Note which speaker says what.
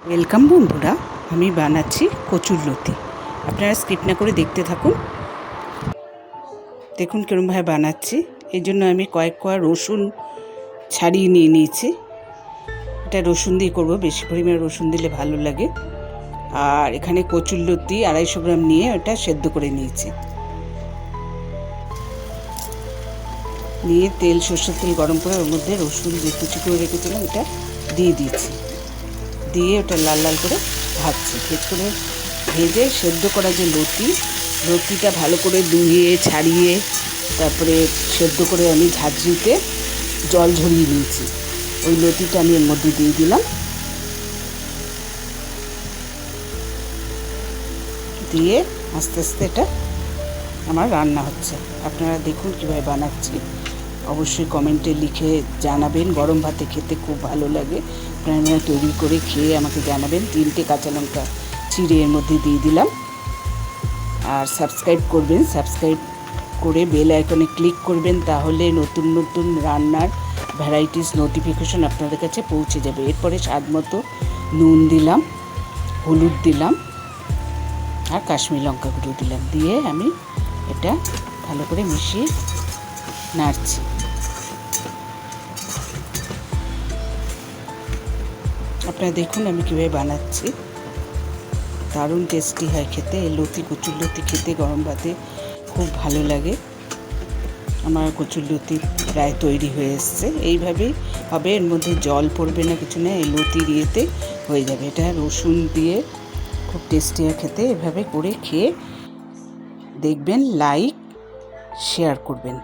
Speaker 1: Welcome বন্ধুরা, আমি বানাচ্ছি কচুরলতি। আপনারা স্কিপ না করে দেখতে থাকুন। দেখুন কীরকমভাবে বানাচ্ছি। এই জন্য আমি কয়েক কোয়া রসুন ছাড়িয়ে নিয়ে নিয়েছি। এটা রসুন দিয়ে করবো, বেশি পরিমাণে রসুন দিলে ভালো লাগে। আর এখানে কচুরলতি 250 গ্রাম নিয়ে ওটা সেদ্ধ করে নিয়েছি। নিয়ে তেল, সর্ষের তেল গরম করে ওর মধ্যে রসুন যে কুচি করে রেখেছিলাম এটা দিয়ে দিয়েছি। দিয়ে ওটা লাল লাল করে ভাজছি। ভেজে সেদ্ধ করা যে লতিটা ভালো করে ধুয়ে ছাড়িয়ে তারপরে সেদ্ধ করে আমি ঝাঁঝরিতে জল ঝরিয়ে নিয়েছি। ওই লতিটা আমি এর মধ্যে দিয়ে দিলাম। দিয়ে আস্তে আস্তে এটা আমার রান্না হচ্ছে। আপনারা দেখুন কীভাবে বানাচ্ছি। অবশ্যই কমেন্টে লিখে জানাবেন। গরম ভাতে খেতে খুব ভালো লাগে। আপনারা তৈরি করে খেয়ে আমাকে জানাবেন। 3টে কাঁচা লঙ্কা চিড়ে এর মধ্যে দিয়ে দিলাম। আর সাবস্ক্রাইব করবেন। সাবস্ক্রাইব করে বেল আইকনে ক্লিক করবেন, তাহলে নতুন নতুন রান্নার ভ্যারাইটিস নোটিফিকেশন আপনাদের কাছে পৌঁছে যাবে। এরপরে স্বাদ মতো নুন দিলাম, হলুদ দিলাম আর কাশ্মীরি লঙ্কা গুঁড়ো দিলাম। দিয়ে আমি এটা ভালো করে মিশিয়ে নাড়ছি। আপনারা দেখুন আমি কীভাবে বানাচ্ছি। দারুণ টেস্টি হয় খেতে। এই কচুরলতি খেতে গরম ভাতে খুব ভালো লাগে। আমার কচুরলতি প্রায় তৈরি হয়ে এসছে। এইভাবেই হবে, এর মধ্যে জল পড়বে না, কিছু না। এই লতির ইয়েতে হয়ে যাবে। এটা রসুন দিয়ে খুব টেস্টি হয় খেতে। এভাবে করে খেয়ে দেখবেন, লাইক শেয়ার করবেন।